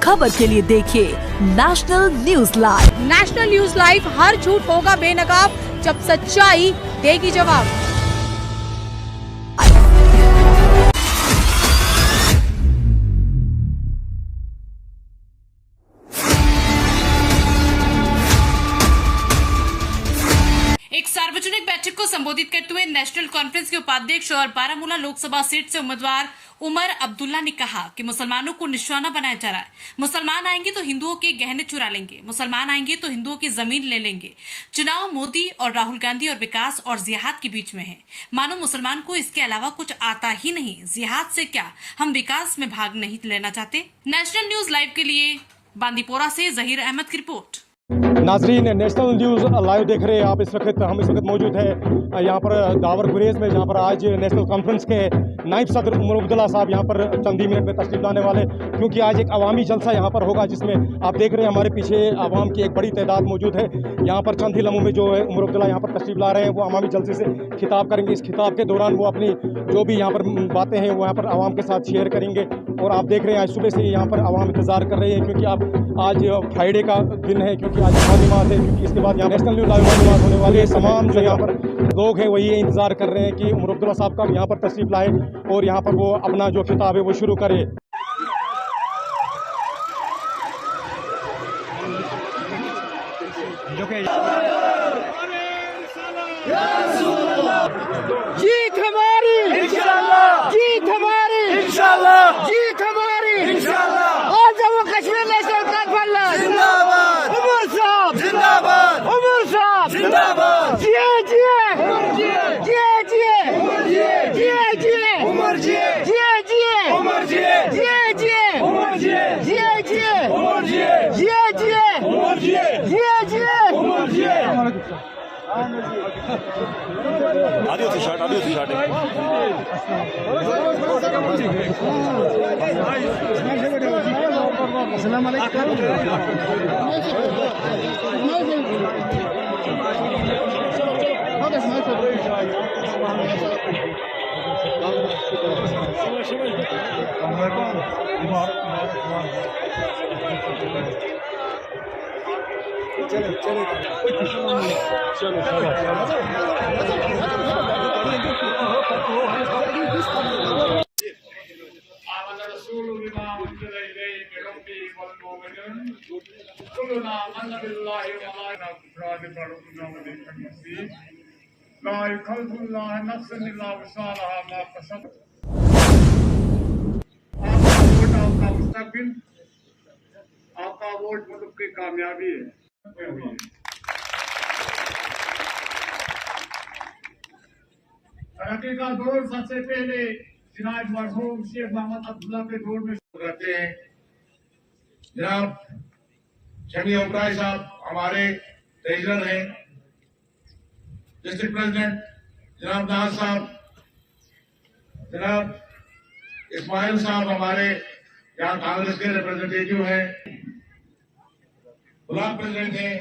खबर के लिए देखिए national news live. National news live, हर झूठ होगा बेनकाब जब सच्चाई देगी जवाब। एक सार्वजनिक बैठक को संबोधित करते हुए नेशनल कॉन्फ्रेंस के उपाध्यक्ष और बारामूला लोकसभा सीट से उम्मीदवार उमर अब्दुल्ला ने कहा कि मुसलमानों को निशाना बनाया जा रहा है। मुसलमान आएंगे तो हिंदुओं के गहने चुरा लेंगे, मुसलमान आएंगे तो हिंदुओं की जमीन ले लेंगे। चुनाव मोदी और राहुल गांधी और विकास और जिहाद के बीच में है। मानो मुसलमान को इसके अलावा कुछ आता ही नहीं। जिहाद से क्या, हम विकास में भाग नहीं लेना चाहते। नेशनल न्यूज लाइव के लिए बांदीपोरा से जहीर अहमद की रिपोर्ट। नाजरीन, नेशनल न्यूज़ लाइव देख रहे हैं आप। हम इस वक्त मौजूद है यहाँ पर दावर गुरेज में, जहाँ पर आज नेशनल कॉन्फ्रेंस के नायब सदर उमर अब्दुल्ला साहब यहाँ पर चंद ही मिनट में तशरीफ लाने वाले, क्योंकि आज एक अवामी जलसा यहाँ पर होगा जिसमें आप देख रहे हैं हमारे पीछे आवाम की एक बड़ी तादाद मौजूद है। यहाँ पर चंद ही लम्हों में जो है उमर अब्दुल्ला यहाँ पर तशरीफ ला रहे हैं, वो अवामी जलसे से खिताब करेंगे। इस खिताब के दौरान वो अपनी जो भी यहाँ पर बातें हैं वो यहाँ पर आवाम के साथ शेयर करेंगे। और आप देख रहे हैं आज सुबह से यहाँ पर आवाम इंतज़ार कर रहे हैं, क्योंकि आप आज फ्राइडे का दिन है, क्योंकि आज नमाज है, क्योंकि इसके बाद यहाँ नेशनल न्यूज़ लाइव नमाज होने वाली है। तमाम जो यहाँ पर लोग हैं वही इंतज़ार कर रहे हैं कि उमर अब्दुल्ला साहब का यहाँ पर तशरीफ लाए और यहाँ पर वो अपना जो खिताब है वो शुरू करे। जीत हमारी इंशाल्लाह, जीत हमारी इंशाल्लाह, जीत हमारी इंशाल्लाह। और जम्मू कश्मीर नेशनल कॉन्फ्रेंस जिंदाबाद, उमर साहब जिंदाबाद, उमर साहब जिंदाबाद। जिए जिए जिए जिए जिए जिए उमर जिए, जिए जिए उमर जिए, जिए जिए उमर जिए, जिए जिए उमर जिए, जिए जिए उमर जिए, जिए जिए उमर जिए। Adiós, अस्सलाम वालेकुम। आपका वोट मुल्क की कामयाबी है। तरक्की का दौर सबसे पहले जनाब मरहूम शेख मोहम्मद अब्दुल्ला के दौर में शुरू करते हैं। जनाब शमी ओबराय साहब हमारे ट्रेजरर हैं। डिस्ट्रिक्ट प्रेसिडेंट जनाब नाज साहब, जनाब इस्माइल साहब हमारे यहाँ कांग्रेस के रिप्रेजेंटेटिव हैं। ब्लॉक प्रेसिडेंट हैं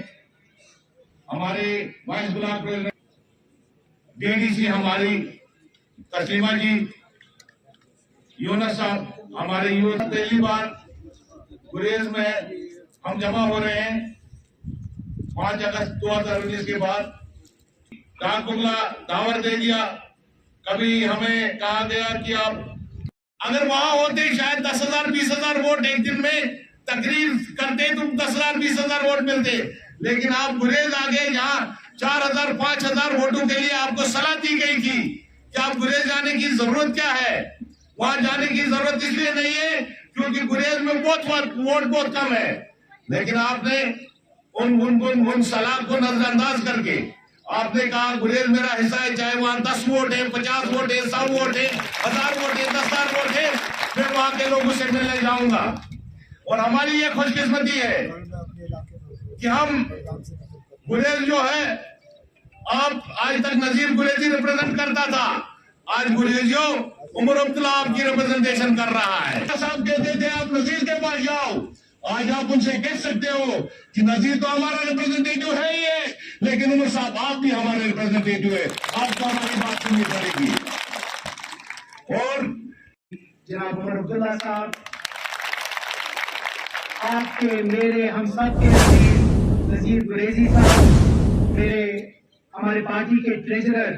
हमारे, वाइस ब्लॉक प्रेसिडेंट डीडीसी हमारी तस्लीमा जी, यूनस साहब हमारे यूनस। पहली बार गुरेज में हम जमा हो रहे हैं 5 अगस्त 2019 के बाद। डाक बंगला दावर दे दिया, कभी हमें कहा गया कि आप अगर वहां होते शायद 10,000 20,000 वोट एक दिन में तकरीर करते तो 10,000 20,000 वोट मिलते, लेकिन आप गुरेज आ गए जहाँ 4,000 5,000 वोटों के लिए आपको सलाह दी गई थी कि आप गुरेज जाने की जरूरत क्या है। वहां जाने की जरूरत इसलिए नहीं है क्योंकि गुरेज में वोट बहुत कम है, लेकिन आपने उन सलाह को नजरअंदाज करके आपने कहा गुरेज मेरा हिस्सा है, चाहे वहां 10 वोट है, 50 वोट है, 100 वोट है, 1000 वोट है, 10,000 वोट है, फिर वहां के लोगों से मिलने जाऊंगा। और हमारी ये खुशकिस्मती है कि हम गुरेज जो है, आप आज तक नजीर गुरेजी रिप्रेजेंट करता था, आज गुरेजियो उमर अब्दुल्ला आपकी रिप्रेजेंटेशन कर रहा है। साहब कहते थे आप नजीर के पास जाओ, आज आप उनसे कह सकते हो कि नजीर तो हमारा रिप्रेजेंटेटिव है ही है, लेकिन उमर साहब आप भी हमारे रिप्रेजेंटेटिव है, आपको हमारी बात सुननी पड़ेगी। और जनाब उमर अब्दुल्ला साहब आपके मेरे हम सब के नजीर गुरेजी साहब, मेरे हमारे पार्टी के ट्रेजरर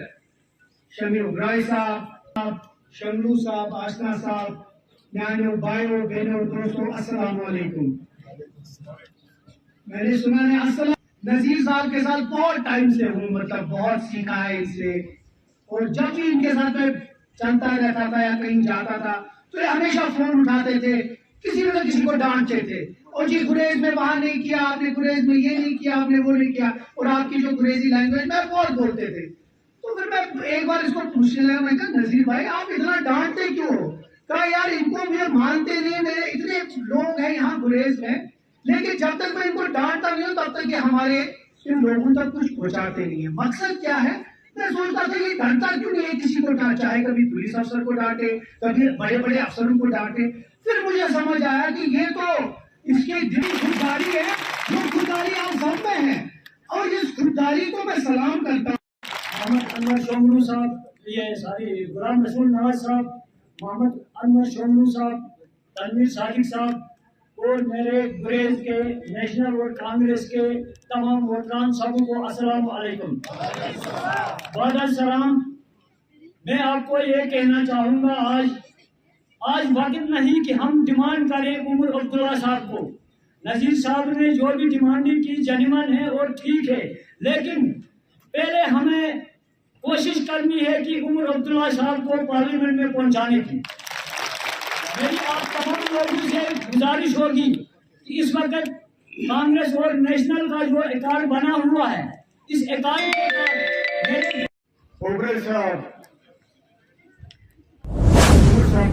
शमी उबराई साहब, शमलू साहब, आशना साहब, न्यानो भाइयों बहनों दोस्तों, अस्सलाम वालेकुम। मैंने सुना है अस्सलाम नजीर साहब के साथ बहुत टाइम से हूँ, मतलब बहुत सीखा है इससे, और जब भी इनके साथ में चलता रहता था या कहीं जाता था तो ये हमेशा फोन उठाते थे, किसी न किसी को डांटते थे, और जी गुरेज में वहां नहीं किया आपने, गुरेज में ये नहीं किया आपने, वो नहीं किया, और आपकी जो गुरेजी लैंग्वेज में बहुत बोलते थे। तो फिर मैं एक बार इसको पूछने लगा, मैं कहा नजीर भाई आप इतना डांटते क्यों? कहा यार इनको मुझे मानते नहीं, मेरे इतने लोग हैं यहाँ गुरेज में, लेकिन जब तक मैं इनको डांटता नहीं हूँ तब तक ये हमारे इन लोगों तक कुछ पहुंचाते नहीं है। मकसद क्या है? मैं सोचता था ये डरता क्यों नहीं है किसी को, चाहे कभी पुलिस अफसर को डांटे, कभी बड़े बड़े अफसरों को डांटे। फिर मुझे समझ आया कि ये तो इसके दिल खुददारी है, जो खुददारी आप सब में है, और इस खुददारी को मैं सलाम करता हूँ। मोहम्मद अनवर शोमलू साहब, ये सारी गुलाम रसूल नवाज साहब, मोहम्मद अनवर शोमलू साहब, तनवीर सादिक साहब, और मेरे गुरेज के नेशनल वोट कांग्रेस के तमाम वोटरान सबों को अस्सलाम वालेकुम। वादा सलाम। मैं आपको ये कहना चाहूँगा, आज वक्त नहीं कि हम डिमांड करें उमर अब्दुल्ला साहब को। नजीर साहब ने जो भी डिमांडिंग की जनिमन है और ठीक है, लेकिन पहले हमें कोशिश करनी है कि उमर अब्दुल्ला साहब को पार्लियामेंट में पहुंचाने की। मेरी आप तमाम लोगों से गुजारिश होगी कि इस वक्त कांग्रेस और नेशनल का जो एकाड बना हुआ है, इस एकाड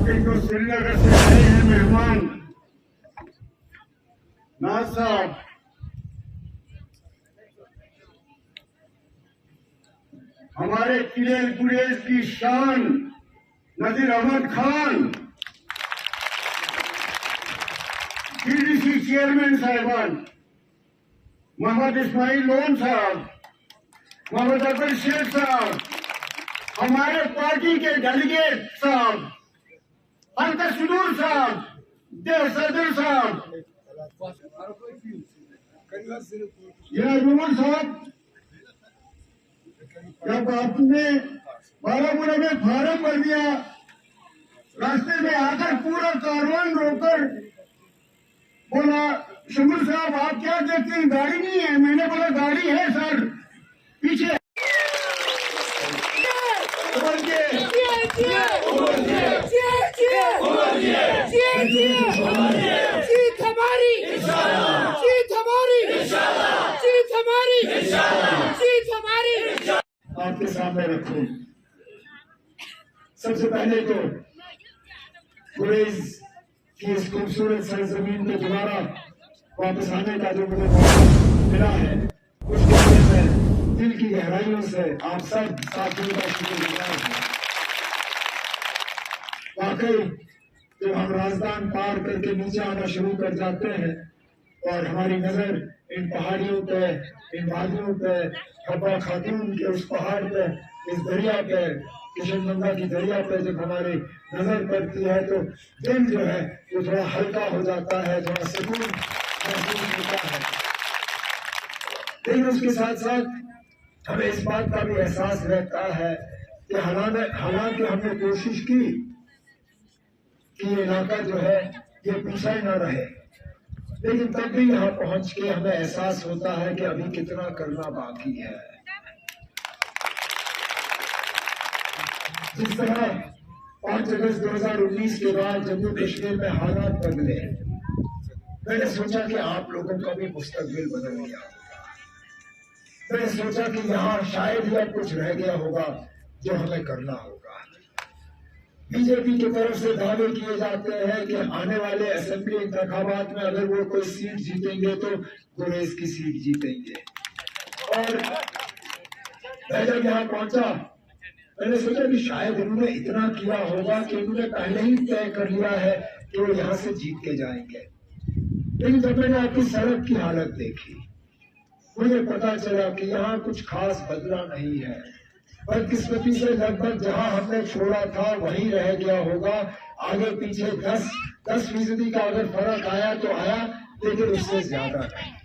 के जो श्रीनगर से आए हैं मेहमान नाज साहब, हमारे किले गुरेज की शान नजीर अहमद खान, डीडीसी चेयरमैन साहिबान मोहम्मद इस्माइल लोन साहब, मोहम्मद अकबर शेख साहब, हमारे पार्टी के डेलीगेट साहब, हल्का सुदूर साहब, देव सदर साहब, रूमन साहब, जब आपने बारामूला में फार्म भर दिया, रास्ते में आकर पूरा कारवान रोककर बोला शमूल साहब आप क्या देखते हैं, गाड़ी नहीं है? मैंने बोला गाड़ी है सर, पीछे जीत हमारी, जीत हमारी, जीत हमारी, जीत हमारी। आपके सामने रखूं, सबसे पहले तो गुरेज की इस खूबसूरत सरजमीन पे दोबारा वापस आने का जो मुझे मौका मिला है, उसके लिए मैं दिल की गहराइयों से आप सब साथियों का शुक्रगुजार हूँ। वाकई जब हम राजदान पार करके नीचे आना शुरू कर जाते हैं और हमारी नजर इन पहाड़ियों पे, इन वादियों पे, खब्बा खातून के उस पहाड़ पे, इस दरिया पे, किशनगंगा की दरिया पे जब हमारी नजर पड़ती है तो दिल जो है वो थोड़ा हल्का हो जाता है, थोड़ा सुकून महसूस होता है। लेकिन उसके साथ साथ हमें इस बात का भी एहसास रहता है कि हालांकि हमने कोशिश की कि ये इलाका जो है ये पीछा ही न रहे, लेकिन तब भी यहाँ पहुंच के हमें एहसास होता है कि अभी कितना करना बाकी है। जिस तरह 5 अगस्त 2019 के बाद जम्मू कश्मीर में हालात बदले, मैंने सोचा कि आप लोगों का भी मुस्तकबिल बदल गया होगा। मैंने सोचा कि यहाँ शायद ही अब कुछ रह गया होगा जो हमें करना होगा। बीजेपी की तरफ से दावे किए जाते हैं कि आने वाले असेंबली इंतखाबात में अगर वो कोई सीट जीतेंगे तो गुरेज की सीट जीतेंगे। और मैं जब यहाँ पहुंचा मैंने सोचा कि शायद उन्होंने इतना किया होगा कि उन्होंने पहले ही तय कर लिया है कि वो यहाँ से जीत के जाएंगे। लेकिन जब मैंने आपकी सड़क की हालत देखी, मुझे पता चला कि यहाँ कुछ खास बदला नहीं है। बदकिस्मती से लगभग जहाँ हमने छोड़ा था वहीं रह गया होगा। आगे पीछे 10% का अगर फर्क आया तो आया, लेकिन उससे ज्यादा है।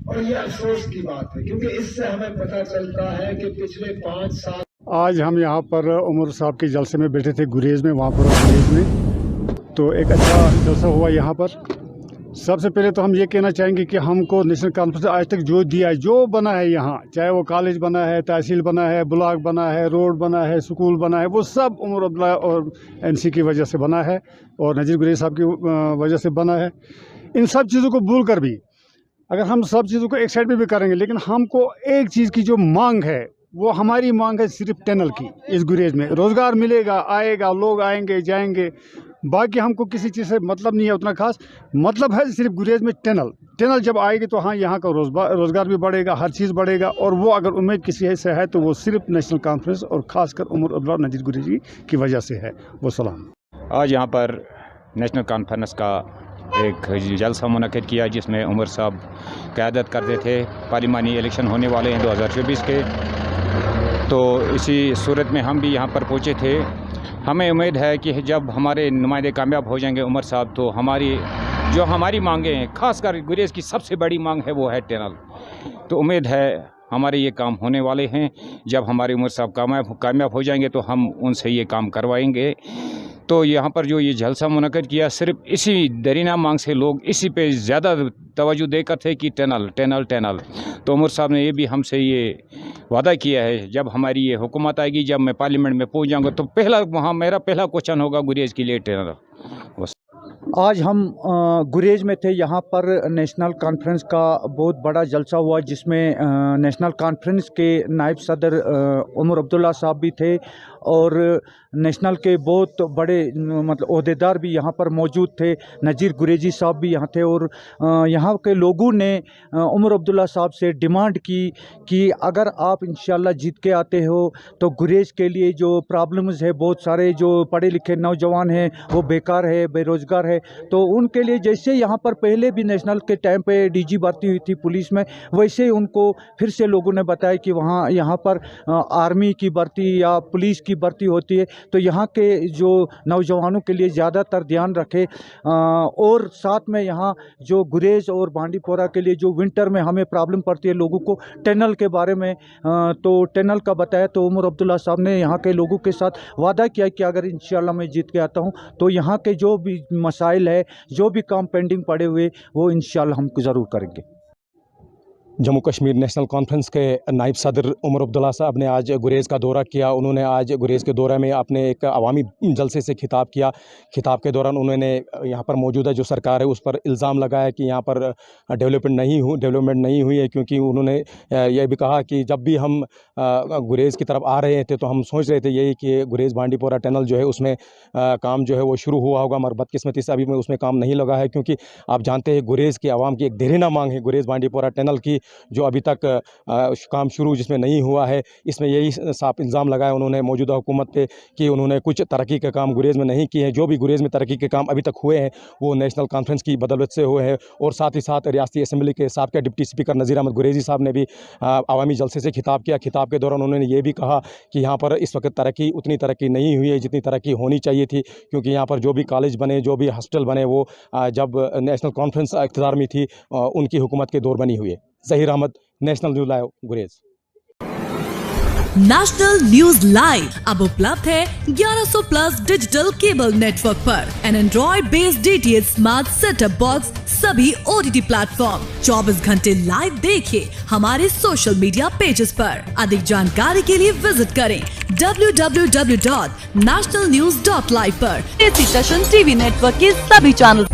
और ये अफसोस की बात है, क्योंकि इससे हमें पता चलता है कि पिछले 5 साल। आज हम यहाँ पर उमर साहब के जलसे में बैठे थे गुरेज में, वहाँ पर गुरेज में तो एक अच्छा जलसा हुआ यहाँ पर। सबसे पहले तो हम ये कहना चाहेंगे कि हमको नेशनल कॉन्फ्रेंस आज तक जो दिया है, जो बना है यहाँ, चाहे वो कॉलेज बना है, तहसील बना है, ब्लॉक बना है, रोड बना है, स्कूल बना है, वो सब उमर अब्दुल्ला और एनसी की वजह से बना है और नज़ीर गुरेज साहब की वजह से बना है। इन सब चीज़ों को भूल कर भी अगर हम सब चीज़ों को एक साइड पे भी करेंगे, लेकिन हमको एक चीज़ की जो मांग है, वो हमारी मांग है सिर्फ टनल की। इस गुरेज में रोज़गार मिलेगा, आएगा, लोग आएंगे जाएंगे, बाकी हमको किसी चीज़ से मतलब नहीं है उतना खास। मतलब है सिर्फ गुरेज में टनल जब आएगी तो हाँ, यहाँ का रोज़गार भी बढ़ेगा, हर चीज़ बढ़ेगा। और वो अगर उम्मीद किसी से है तो वो सिर्फ नेशनल कॉन्फ्रेंस और ख़ासकर उमर अब्दुल्ला नज़ीर गुरेजी की वजह से है। वो सलाम। आज यहाँ पर नेशनल कॉन्फ्रेंस का एक जलसा मुनक़िद किया जिसमें उमर साहब क़यादत करते थे। पार्लिमानी इलेक्शन होने वाले हैं 2024 के, तो इसी सूरत में हम भी यहाँ पर पहुँचे थे। हमें उम्मीद है कि जब हमारे नुमाइंदे कामयाब हो जाएंगे उमर साहब, तो हमारी मांगें हैं, ख़ासकर गुरेज की सबसे बड़ी मांग है वो है टनल। तो उम्मीद है हमारे ये काम होने वाले हैं। जब हमारे उमर साहब कामयाब हो जाएंगे तो हम उनसे ये काम करवाएंगे। तो यहाँ पर जो ये जलसा मुनक़िद किया, सिर्फ इसी दरीना मांग से लोग इसी पे ज़्यादा तवज्जो देकर थे कि टनल। तो उमर साहब ने ये भी हमसे ये वादा किया है, जब हमारी ये हुकूमत आएगी, जब मैं पार्लियामेंट में पहुँच जाऊँगा, तो मेरा पहला क्वेश्चन होगा गुरेज के लिए टनल। बस। आज हम गुरेज में थे। यहाँ पर नेशनल कॉन्फ्रेंस का बहुत बड़ा जलसा हुआ, जिसमें नेशनल कॉन्फ्रेंस के नायब सदर उमर अब्दुल्ला साहब भी थे और नेशनल के बहुत बड़े मतलब ओहदेदार भी यहाँ पर मौजूद थे। नज़ीर गुरेजी साहब भी यहाँ थे और यहाँ के लोगों ने उमर अब्दुल्ला साहब से डिमांड की कि अगर आप इंशाल्लाह जीत के आते हो तो गुरेज के लिए जो प्रॉब्लम्स है, बहुत सारे जो पढ़े लिखे नौजवान हैं वो बेकार है, बेरोज़गार है, तो उनके लिए जैसे यहाँ पर पहले भी नेशनल के टाइम पे डीजी भर्ती हुई थी पुलिस में, वैसे ही उनको फिर से लोगों ने बताया कि वहाँ यहाँ पर आर्मी की भर्ती या पुलिस की भर्ती होती है, तो यहाँ के जो नौजवानों के लिए ज़्यादातर ध्यान रखे। और साथ में यहाँ जो गुरेज और बांडीपोरा के लिए जो विंटर में हमें प्रॉब्लम पड़ती है लोगों को, टनल के बारे में तो टनल का बताया। तो उमर अब्दुल्ला साहब ने यहाँ के लोगों के साथ वादा किया कि अगर इंशाल्लाह मैं जीत के आता हूँ तो यहाँ के जो भी मसाइल है, जो भी काम पेंडिंग पड़े हुए, वो इंशाल्लाह हम ज़रूर करेंगे। जम्मू कश्मीर नेशनल कॉन्फ्रेंस के नायब सदर उमर अब्दुल्ला साहब ने आज गुरेज का दौरा किया। उन्होंने आज गुरेज के दौरे में अपने एक अवामी जलसे से खिताब किया। खिताब के दौरान उन्होंने यहाँ पर मौजूदा जो सरकार है उस पर इल्ज़ाम लगाया कि यहाँ पर डेवलपमेंट नहीं हुई है, क्योंकि उन्होंने यह भी कहा कि जब भी हम गुरेज की तरफ आ रहे थे तो हम सोच रहे थे यही कि गुरेज बांडीपोरा टनल जो है उसमें काम जो है वो शुरू हुआ होगा, मगर बदकिस्मती से अभी में उसमें काम नहीं लगा है, क्योंकि आप जानते हैं गुरेज की आवाम की एक देरीना मांग है गुरेज बांडीपोरा टनल की, जो अभी तक काम शुरू जिसमें नहीं हुआ है। इसमें यही साफ इल्ज़ाम लगाया उन्होंने मौजूदा हुकूमत पे कि उन्होंने कुछ तरक्की के काम गुरेज में नहीं किए हैं। जो भी गुरेज में तरक्की के काम अभी तक हुए हैं वो नेशनल कॉन्फ्रेंस की बदौलत से हुए हैं। और साथ ही साथ रियासती असम्बली के साबका डिप्टी स्पीकर नज़ीर अहमद गुरेजी साहब ने भी अवामी जलसे से खिताब किया। खिताब के दौरान उन्होंने ये भी कहा कि यहाँ पर इस वक्त उतनी तरक्की नहीं हुई है जितनी तरक्की होनी चाहिए थी, क्योंकि यहाँ पर जो भी कॉलेज बने, जो भी हॉस्टल बने, वो जब नेशनल कॉन्फ्रेंस इक़्तिदार में थी उनकी हुकूमत के दौर बनी हुई है। Zaheer Ahmed, national news live, Gurez. National news live अब उपलब्ध है 1100+ डिजिटल केबल नेटवर्क पर। An android based DTH smart setup box सभी OTT प्लेटफॉर्म। 24 घंटे लाइव देखिए हमारे सोशल मीडिया पेजेस पर। अधिक जानकारी के लिए विजिट करें www.nationalnews.live पर। इसी टशन टीवी नेटवर्क के सभी चैनल